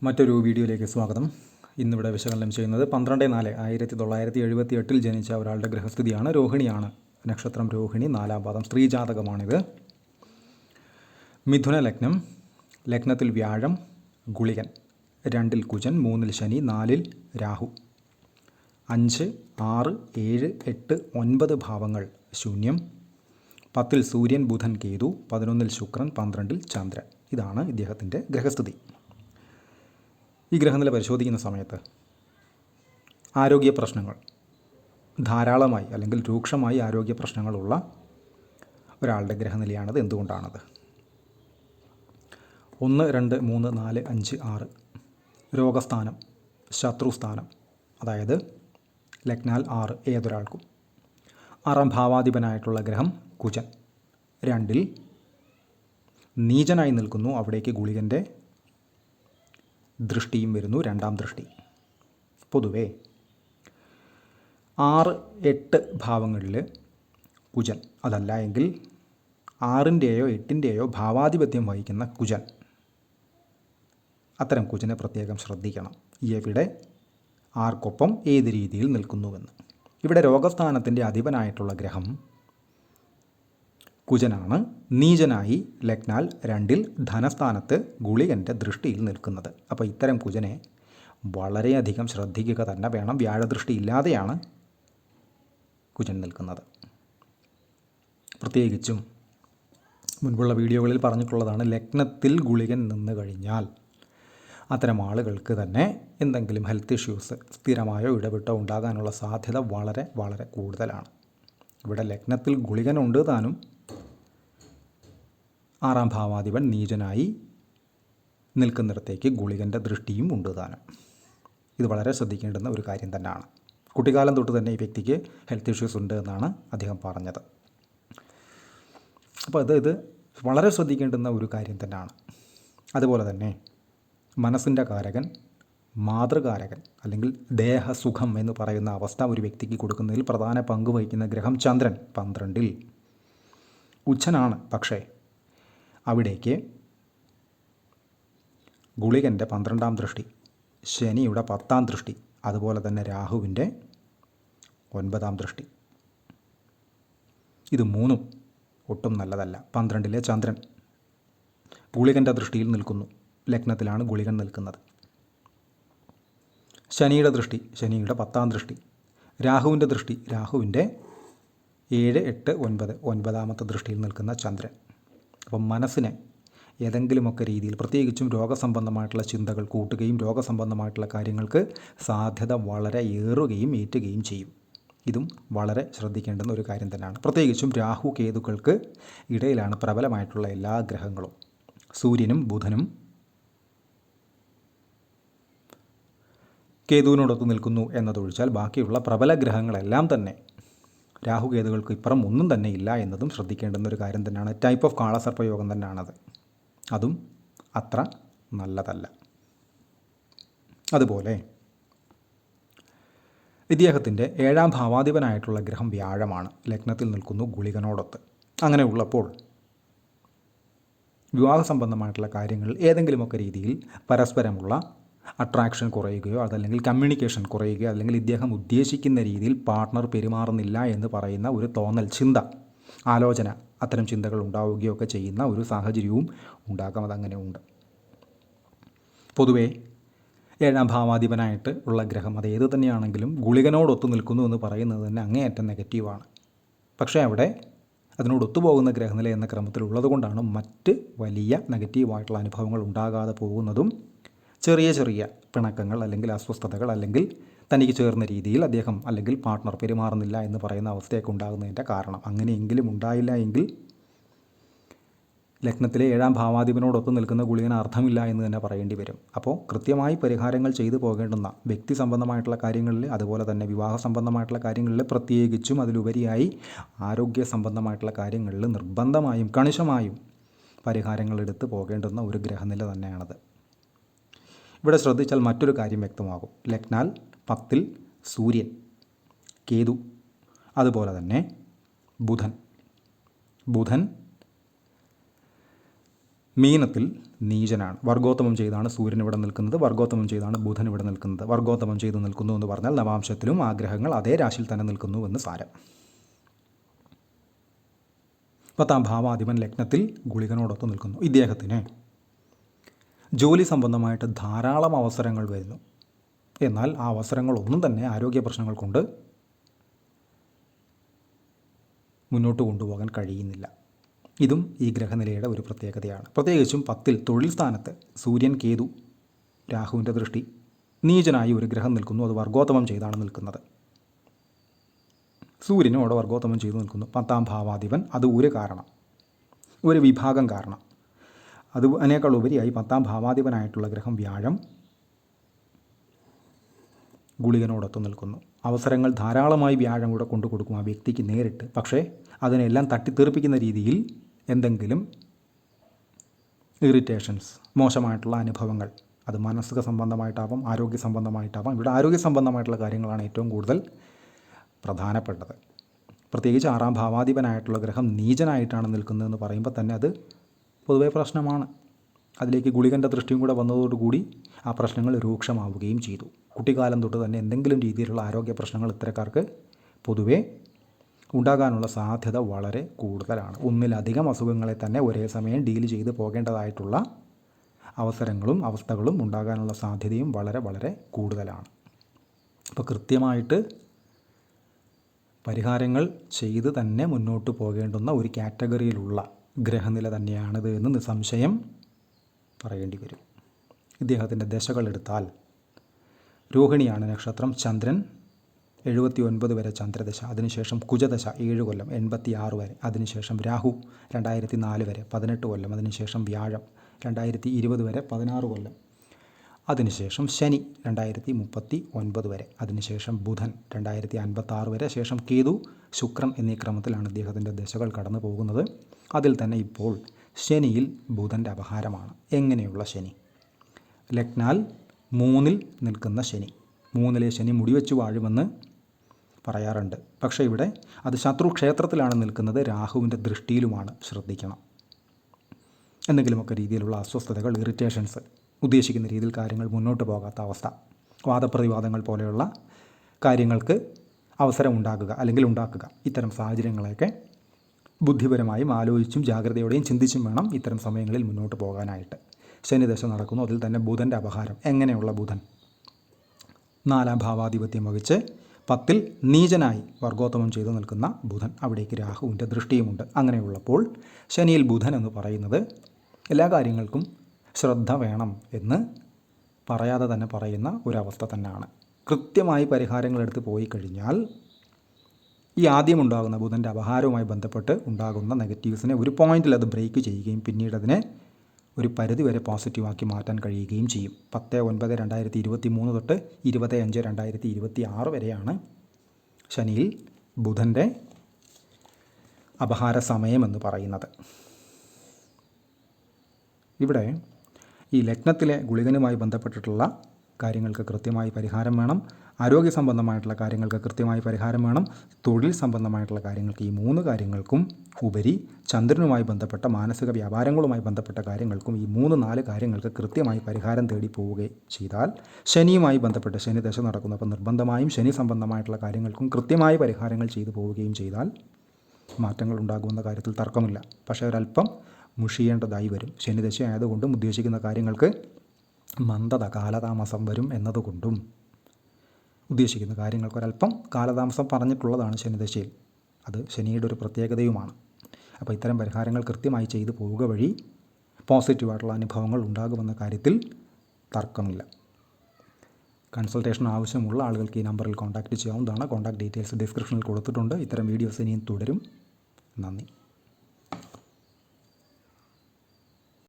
മറ്റൊരു വീഡിയോയിലേക്ക് സ്വാഗതം. ഇന്നിവിടെ വിശകലനം ചെയ്യുന്നത് 12/4/1978 ജനിച്ച ഒരാളുടെ ഗ്രഹസ്ഥിതിയാണ്. രോഹിണിയാണ് നക്ഷത്രം. രോഹിണി, 4-ാം പാദം, സ്ത്രീ ജാതകമാണിത്. മിഥുന ലഗ്നം. ലഗ്നത്തിൽ വ്യാഴം, ഗുളികൻ, 2-ൽ കുജൻ, 3-ൽ ശനി, 4-ൽ രാഹു. 5, 6, 7, 8, 9 ഭാവങ്ങൾ ശൂന്യം. 10-ൽ സൂര്യൻ, ബുധൻ, കേതു, 11-ൽ ശുക്രൻ, 12-ൽ ചന്ദ്രൻ. ഇതാണ് ഇദ്ദേഹത്തിൻ്റെ ഗ്രഹസ്ഥിതി. ഈ ഗ്രഹനില പരിശോധിക്കുന്ന സമയത്ത് ആരോഗ്യ പ്രശ്നങ്ങൾ ധാരാളമായി അല്ലെങ്കിൽ രൂക്ഷമായി ആരോഗ്യ പ്രശ്നങ്ങളുള്ള ഒരാളുടെ ഗ്രഹനിലയാണത്. എന്തുകൊണ്ടാണത്? 1, 2, 3, 4, 5, 6 രോഗസ്ഥാനം, ശത്രുസ്ഥാനം, അതായത് ലഗ്നാൽ 6 ഏതൊരാൾക്കും. 6-ാം ഭാവാധിപനായിട്ടുള്ള ഗ്രഹം കുജൻ 2-ൽ നീചനായി നിൽക്കുന്നു. അവിടേക്ക് ഗുളികൻ്റെ ദൃഷ്ടിയും വരുന്നു, 2-ാം ദൃഷ്ടി. പൊതുവേ 6, 8 ഭാവങ്ങളിൽ കുജൻ, അതല്ല എങ്കിൽ 6-ൻ്റെയോ 8-ൻ്റെയോ ഭാവാധിപത്യം വഹിക്കുന്ന കുജൻ, അത്തരം കുജനെ പ്രത്യേകം ശ്രദ്ധിക്കണം. എവിടെ ആർക്കൊപ്പം ഏത് രീതിയിൽ നിൽക്കുന്നുവെന്ന്. ഇവിടെ രോഗസ്ഥാനത്തിൻ്റെ അധിപനായിട്ടുള്ള ഗ്രഹം കുജനാണ്. നീചനായി ലഗ്നാൽ 2-ൽ ധനസ്ഥാനത്ത് ഗുളികൻ്റെ ദൃഷ്ടിയിൽ നിൽക്കുന്നത്. അപ്പോൾ ഇത്തരം കുജനെ വളരെയധികം ശ്രദ്ധിക്കുക തന്നെ വേണം. വ്യാഴദൃഷ്ടി ഇല്ലാതെയാണ് കുജൻ നിൽക്കുന്നത്. പ്രത്യേകിച്ചും മുൻപുള്ള വീഡിയോകളിൽ പറഞ്ഞിട്ടുള്ളതാണ്, ലഗ്നത്തിൽ ഗുളികൻ നിന്ന് കഴിഞ്ഞാൽ അത്തരം ആളുകൾക്ക് തന്നെ എന്തെങ്കിലും ഹെൽത്ത് ഇഷ്യൂസ് സ്ഥിരമായോ ഇടവിട്ടോ ഉണ്ടാകാനുള്ള സാധ്യത വളരെ വളരെ കൂടുതലാണ്. ഇവിടെ ലഗ്നത്തിൽ ഗുളികനുണ്ട് താനും, 6-ാം ഭാവാധിപൻ നീചനായി നിൽക്കുന്നിടത്തേക്ക് ഗുളികൻ്റെ ദൃഷ്ടിയും ഉണ്ട് താനും. ഇത് വളരെ ശ്രദ്ധിക്കേണ്ടുന്ന ഒരു കാര്യം തന്നെയാണ്. കുട്ടിക്കാലം തൊട്ട് തന്നെ ഈ വ്യക്തിക്ക് ഹെൽത്ത് ഇഷ്യൂസ് ഉണ്ട് എന്നാണ് അദ്ദേഹം പറഞ്ഞത്. അപ്പോൾ ഇത് വളരെ ശ്രദ്ധിക്കേണ്ടുന്ന ഒരു കാര്യം തന്നെയാണ്. അതുപോലെ തന്നെ മനസ്സിൻ്റെ കാരകൻ, മാതൃകാരകൻ അല്ലെങ്കിൽ ദേഹസുഖം എന്ന് പറയുന്ന അവസ്ഥ ഒരു വ്യക്തിക്ക് കൊടുക്കുന്നതിൽ പ്രധാന പങ്ക് വഹിക്കുന്ന ഗ്രഹം ചന്ദ്രൻ 12-ൽ ഉച്ചനാണ്. പക്ഷേ അവിടേക്ക് ഗുളികൻ്റെ 12-ാം ദൃഷ്ടി, ശനിയുടെ 10-ാം ദൃഷ്ടി, അതുപോലെ തന്നെ രാഹുവിൻ്റെ 9-ാം ദൃഷ്ടി, ഇത് മൂന്നും ഒട്ടും നല്ലതല്ല. 12-ലെ ചന്ദ്രൻ ഗുളികൻ്റെ ദൃഷ്ടിയിൽ നിൽക്കുന്നു. ലഗ്നത്തിലാണ് ഗുളികൻ നിൽക്കുന്നത്. ശനിയുടെ ദൃഷ്ടി, ശനിയുടെ 10-ാം ദൃഷ്ടി, രാഹുവിൻ്റെ ദൃഷ്ടി, രാഹുവിൻ്റെ 7, 8, 9 9-ാമത്തെ ദൃഷ്ടിയിൽ നിൽക്കുന്ന ചന്ദ്രൻ. അപ്പം മനസ്സിനെ ഏതെങ്കിലുമൊക്കെ രീതിയിൽ പ്രത്യേകിച്ചും രോഗസംബന്ധമായിട്ടുള്ള ചിന്തകൾ കൂട്ടുകയും രോഗസംബന്ധമായിട്ടുള്ള കാര്യങ്ങൾക്ക് സാധ്യത വളരെ ഏറുകയും ഏറ്റുകയും ചെയ്യും. ഇതും വളരെ ശ്രദ്ധിക്കേണ്ടുന്ന ഒരു കാര്യം തന്നെയാണ്. പ്രത്യേകിച്ചും രാഹു കേതുക്കൾക്ക് ഇടയിലാണ് പ്രബലമായിട്ടുള്ള എല്ലാ ഗ്രഹങ്ങളും. സൂര്യനും ബുധനും കേതുവിനോടൊത്ത് നിൽക്കുന്നു എന്നതൊഴിച്ചാൽ ബാക്കിയുള്ള പ്രബല ഗ്രഹങ്ങളെല്ലാം തന്നെ രാഹുകേതുകൾക്ക് ഇപ്പുറം ഒന്നും തന്നെ ഇല്ല എന്നതും ശ്രദ്ധിക്കേണ്ടുന്ന ഒരു കാര്യം തന്നെയാണ്. ടൈപ്പ് ഓഫ് കാളസർപ്പയോഗം തന്നെയാണത്. അതും അത്ര നല്ലതല്ല. അതുപോലെ ഇദ്ദേഹത്തിൻ്റെ 7-ാം ഭാവാധിപനായിട്ടുള്ള ഗ്രഹം വ്യാഴമാണ്. ലഗ്നത്തിൽ നിൽക്കുന്നു ഗുളികനോടൊത്ത്. അങ്ങനെ ഉള്ളപ്പോൾ വിവാഹ സംബന്ധമായിട്ടുള്ള കാര്യങ്ങളിൽ ഏതെങ്കിലുമൊക്കെ രീതിയിൽ പരസ്പരമുള്ള അട്രാക്ഷൻ കുറയുകയോ അതല്ലെങ്കിൽ കമ്മ്യൂണിക്കേഷൻ കുറയുകയോ അല്ലെങ്കിൽ ഇദ്ദേഹം ഉദ്ദേശിക്കുന്ന രീതിയിൽ പാർട്ട്ണർ പെരുമാറുന്നില്ല എന്ന് പറയുന്ന ഒരു തോന്നൽ, ചിന്ത, ആലോചന, അത്തരം ചിന്തകൾ ഉണ്ടാവുകയോ ഒക്കെ ചെയ്യുന്ന ഒരു സാഹചര്യവും ഉണ്ടാകാം. അതങ്ങനെ ഉണ്ട്. പൊതുവേ 7-ാം ഭാവാധിപനായിട്ട് ഉള്ള ഗ്രഹം അത് ഏത് തന്നെയാണെങ്കിലും ഗുളികനോടൊത്ത് നിൽക്കുന്നു എന്ന് പറയുന്നത് തന്നെ അങ്ങേയറ്റം നെഗറ്റീവാണ്. പക്ഷേ അവിടെ അതിനോടൊത്തു പോകുന്ന ഗ്രഹനില എന്ന ക്രമത്തിലുള്ളത് കൊണ്ടാണ് മറ്റ് വലിയ നെഗറ്റീവായിട്ടുള്ള അനുഭവങ്ങൾ ഉണ്ടാകാതെ പോകുന്നതും ചെറിയ ചെറിയ പിണക്കങ്ങൾ അല്ലെങ്കിൽ അസ്വസ്ഥതകൾ അല്ലെങ്കിൽ തനിക്ക് ചേർന്ന രീതിയിൽ അദ്ദേഹം അല്ലെങ്കിൽ പാർട്ട്ണർ പെരുമാറുന്നില്ല എന്ന് പറയുന്ന അവസ്ഥയൊക്കെ ഉണ്ടാകുന്നതിൻ്റെ കാരണം. അങ്ങനെയെങ്കിലും ഉണ്ടായില്ല എങ്കിൽ ലഗ്നത്തിലെ 7-ാം ഭാവാധിപനോടൊത്ത് നിൽക്കുന്ന ഗുളികന് അർത്ഥമില്ല എന്ന് തന്നെ പറയേണ്ടി വരും. അപ്പോൾ കൃത്യമായി പരിഹാരങ്ങൾ ചെയ്തു പോകേണ്ടുന്ന വ്യക്തി സംബന്ധമായിട്ടുള്ള കാര്യങ്ങളിൽ, അതുപോലെ തന്നെ വിവാഹ സംബന്ധമായിട്ടുള്ള കാര്യങ്ങളിൽ, പ്രത്യേകിച്ചും അതിലുപരിയായി ആരോഗ്യ സംബന്ധമായിട്ടുള്ള കാര്യങ്ങളിൽ നിർബന്ധമായും കണിശമായും പരിഹാരങ്ങൾ എടുത്ത് പോകേണ്ടുന്ന ഒരു ഗ്രഹനില തന്നെയാണത്. ഇവിടെ ശ്രദ്ധിച്ചാൽ മറ്റൊരു കാര്യം വ്യക്തമാകും. ലഗ്നാൽ 10-ൽ സൂര്യൻ, കേതു, അതുപോലെ തന്നെ ബുധൻ മീനത്തിൽ നീചനാണ്. വർഗോത്തമം ചെയ്താണ് സൂര്യൻ ഇവിടെ നിൽക്കുന്നത്, വർഗോത്തമം ചെയ്താണ് ബുധൻ ഇവിടെ നിൽക്കുന്നത്. വർഗോത്തമം ചെയ്ത് നിൽക്കുന്നു എന്ന് പറഞ്ഞാൽ നവാംശത്തിലും ആഗ്രഹങ്ങൾ അതേ രാശിയിൽ തന്നെ നിൽക്കുന്നു എന്ന് സാരം. 10ാം ഭാവാധിപൻ ലഗ്നത്തിൽ ഗുളികനോടൊത്ത് നിൽക്കുന്നു. ഇദ്ദേഹത്തിന് ജോലി സംബന്ധമായിട്ട് ധാരാളം അവസരങ്ങൾ വരുന്നു. എന്നാൽ ആ അവസരങ്ങളൊന്നും തന്നെ ആരോഗ്യ പ്രശ്നങ്ങൾ കൊണ്ട് മുന്നോട്ട് കൊണ്ടുപോകാൻ കഴിയുന്നില്ല. ഇതും ഈ ഗ്രഹനിലയുടെ ഒരു പ്രത്യേകതയാണ്. പ്രത്യേകിച്ചും 10ൽ തൊഴിൽ സ്ഥാനത്ത് സൂര്യൻ, കേതു, രാഹുവിൻ്റെ ദൃഷ്ടി, നീചനായി ഒരു ഗ്രഹം നിൽക്കുന്നു. അത് വർഗോത്തമം ചെയ്താണ് നിൽക്കുന്നത്. സൂര്യനും അവിടെ വർഗോത്തമം ചെയ്തു നിൽക്കുന്നു. 10ാം ഭാവാധിപൻ അത് ഒരു കാരണം, ഒരു വിഭാഗം കാരണം. അത് അതിനേക്കാൾ ഉപരിയായി 10ാം ഭാവാധിപനായിട്ടുള്ള ഗ്രഹം വ്യാഴം ഗുളികനോടൊത്ത് നിൽക്കുന്നു. അവസരങ്ങൾ ധാരാളമായി വ്യാഴം കൂടെ കൊണ്ടു കൊടുക്കും ആ വ്യക്തിക്ക് നേരിട്ട്. പക്ഷേ അതിനെല്ലാം തട്ടിത്തെറിപ്പിക്കുന്ന രീതിയിൽ എന്തെങ്കിലും ഇറിറ്റേഷൻസ്, മോശമായിട്ടുള്ള അനുഭവങ്ങൾ, അത് മാനസിക സംബന്ധമായിട്ടാവാം, ആരോഗ്യ സംബന്ധമായിട്ടാവാം. ഇവിടെ ആരോഗ്യ സംബന്ധമായിട്ടുള്ള കാര്യങ്ങളാണ് ഏറ്റവും കൂടുതൽ പ്രധാനപ്പെട്ടത്. പ്രത്യേകിച്ച് 6ാം ഭാവാധിപനായിട്ടുള്ള ഗ്രഹം നീചനായിട്ടാണ് നിൽക്കുന്നതെന്ന് പറയുമ്പോൾ തന്നെ അത് പൊതുവേ പ്രശ്നമാണ്. അതിലേക്ക് ഗുളികൻ്റെ ദൃഷ്ടിയും കൂടെ വന്നതോടുകൂടി ആ പ്രശ്നങ്ങൾ രൂക്ഷമാവുകയും ചെയ്തു. കുട്ടിക്കാലം തൊട്ട് തന്നെ എന്തെങ്കിലും രീതിയിലുള്ള ആരോഗ്യ പ്രശ്നങ്ങൾ ഇത്തരക്കാർക്ക് പൊതുവേ ഉണ്ടാകാനുള്ള സാധ്യത വളരെ കൂടുതലാണ്. ഒന്നിലധികം അസുഖങ്ങളെ തന്നെ ഒരേ സമയം ഡീൽ ചെയ്ത് പോകേണ്ടതായിട്ടുള്ള അവസരങ്ങളും അവസ്ഥകളും ഉണ്ടാകാനുള്ള സാധ്യതയും വളരെ വളരെ കൂടുതലാണ്. അപ്പോൾ കൃത്യമായിട്ട് പരിഹാരങ്ങൾ ചെയ്ത് തന്നെ മുന്നോട്ട് പോകേണ്ടുന്ന ഒരു കാറ്റഗറിയിലുള്ള ഗ്രഹനില തന്നെയാണിത് എന്ന് നിസ്സംശയം പറയേണ്ടി വരും. ഇദ്ദേഹത്തിൻ്റെ ദശകളെടുത്താൽ രോഹിണിയാണ് നക്ഷത്രം. ചന്ദ്രൻ 79 വരെ ചന്ദ്രദശ, അതിനുശേഷം കുജദശ 7 കൊല്ലം 86 വരെ, അതിനുശേഷം രാഹു 2004 വരെ 18 കൊല്ലം, അതിനുശേഷം വ്യാഴം 2020 വരെ 16 കൊല്ലം, അതിനുശേഷം ശനി 2039 വരെ, അതിനുശേഷം ബുധൻ 2056 വരെ, ശേഷം കേതു, ശുക്രൻ എന്നീ ക്രമത്തിലാണ് ഇദ്ദേഹത്തിൻ്റെ ദശകൾ കടന്നു പോകുന്നത്. അതിൽ തന്നെ ഇപ്പോൾ ശനിയിൽ ബുധൻ്റെ അപഹാരമാണ്. എങ്ങനെയുള്ള ശനി? ലഗ്നാൽ 3ൽ നിൽക്കുന്ന ശനി. 3ലെ ശനി മുടിവെച്ച് വാഴുമെന്ന് പറയാറുണ്ട്. പക്ഷേ ഇവിടെ അത് ശത്രുക്ഷേത്രത്തിലാണ് നിൽക്കുന്നത്, രാഹുവിൻ്റെ ദൃഷ്ടിയിലുമാണ്. ശ്രദ്ധിക്കണം. എന്തെങ്കിലുമൊക്കെ രീതിയിലുള്ള അസ്വസ്ഥതകൾ, ഇറിറ്റേഷൻസ്, ഉദ്ദേശിക്കുന്ന രീതിയിൽ കാര്യങ്ങൾ മുന്നോട്ട് പോകാത്ത അവസ്ഥ, വാദപ്രതിവാദങ്ങൾ പോലെയുള്ള കാര്യങ്ങൾക്ക് അവസരം ഉണ്ടാകുക അല്ലെങ്കിൽ ഉണ്ടാക്കുക, ഇത്തരം സാഹചര്യങ്ങളെയൊക്കെ ബുദ്ധിപരമായും ആലോചിച്ചും ജാഗ്രതയോടെയും ചിന്തിച്ചും വേണം ഇത്തരം സമയങ്ങളിൽ മുന്നോട്ട് പോകാനായിട്ട്. ശനിദശ നടക്കുന്നു. അതിൽ തന്നെ ബുധൻ്റെ അപഹാരം. എങ്ങനെയുള്ള ബുധൻ? 4ാം ഭാവാധിപത്യം വഹിച്ച് 10ൽ നീചനായി വർഗോത്തമം ചെയ്തു നിൽക്കുന്ന ബുധൻ. അവിടേക്ക് രാഹുവിൻ്റെ ദൃഷ്ടിയുമുണ്ട്. അങ്ങനെയുള്ളപ്പോൾ ശനിയിൽ ബുധൻ എന്ന് പറയുന്നത് എല്ലാ കാര്യങ്ങൾക്കും ശ്രദ്ധ വേണം എന്ന് പറയാതെ തന്നെ പറയുന്ന ഒരവസ്ഥ തന്നെയാണ്. കൃത്യമായി പരിഹാരങ്ങളെടുത്ത് പോയി കഴിഞ്ഞാൽ ഈ ആദ്യമുണ്ടാകുന്ന ബുധൻ്റെ അപഹാരവുമായി ബന്ധപ്പെട്ട് ഉണ്ടാകുന്ന നെഗറ്റീവ്സിനെ ഒരു പോയിന്റിൽ അത് ബ്രേക്ക് ചെയ്യുകയും പിന്നീട് അതിനെ ഒരു പരിധിവരെ പോസിറ്റീവാക്കി മാറ്റാൻ കഴിയുകയും ചെയ്യും. 10/9/2023 തൊട്ട് 20/5/2026 വരെയാണ് ശനിയിൽ ബുധൻ്റെ അപഹാര സമയമെന്ന് പറയുന്നത്. ഇവിടെ ഈ ലഗ്നത്തിലെ ഗുളികനുമായി ബന്ധപ്പെട്ടിട്ടുള്ള കാര്യങ്ങൾക്ക് കൃത്യമായി പരിഹാരം വേണം. ആരോഗ്യ സംബന്ധമായിട്ടുള്ള കാര്യങ്ങൾക്ക് കൃത്യമായി പരിഹാരം വേണം. തൊഴിൽ സംബന്ധമായിട്ടുള്ള കാര്യങ്ങൾക്ക്, ഈ 3 കാര്യങ്ങൾക്കും ഉപരി ചന്ദ്രനുമായി ബന്ധപ്പെട്ട മാനസിക വ്യാപാരങ്ങളുമായി ബന്ധപ്പെട്ട കാര്യങ്ങൾക്കും ഈ 3-4 കാര്യങ്ങൾക്ക് കൃത്യമായി പരിഹാരം തേടി പോവുകയും ചെയ്താൽ, ശനിയുമായി ബന്ധപ്പെട്ട് ശനി ദശ നടക്കുന്നു, അപ്പോൾ നിർബന്ധമായും ശനി സംബന്ധമായിട്ടുള്ള കാര്യങ്ങൾക്കും കൃത്യമായി പരിഹാരങ്ങൾ ചെയ്തു പോവുകയും ചെയ്താൽ മാറ്റങ്ങൾ ഉണ്ടാകുമെന്ന കാര്യത്തിൽ തർക്കമില്ല. പക്ഷേ ഒരല്പം മുഷിയേണ്ടതായി വരും. ശനിദശ ആയതുകൊണ്ടും ഉദ്ദേശിക്കുന്ന കാര്യങ്ങൾക്ക് മന്ദത, കാലതാമസം വരും എന്നതുകൊണ്ടും ഉദ്ദേശിക്കുന്ന കാര്യങ്ങൾക്കൊരല്പം കാലതാമസം പറഞ്ഞിട്ടുള്ളതാണ് ശനിദശയിൽ. അത് ശനിയുടെ ഒരു പ്രത്യേകതയുമാണ്. അപ്പോൾ ഇത്തരം പരിഹാരങ്ങൾ കൃത്യമായി ചെയ്തു പോവുക വഴി പോസിറ്റീവായിട്ടുള്ള അനുഭവങ്ങൾ ഉണ്ടാകുമെന്ന കാര്യത്തിൽ തർക്കമില്ല. കൺസൾട്ടേഷൻ ആവശ്യമുള്ള ആളുകൾക്ക് ഈ നമ്പറിൽ കോൺടാക്റ്റ് ചെയ്യാവുന്നതാണ്. കോൺടാക്ട് ഡീറ്റെയിൽസ് ഡിസ്ക്രിപ്ഷനിൽ കൊടുത്തിട്ടുണ്ട്. ഇത്തരം വീഡിയോസ് ഇനിയും തുടരും. നന്ദി.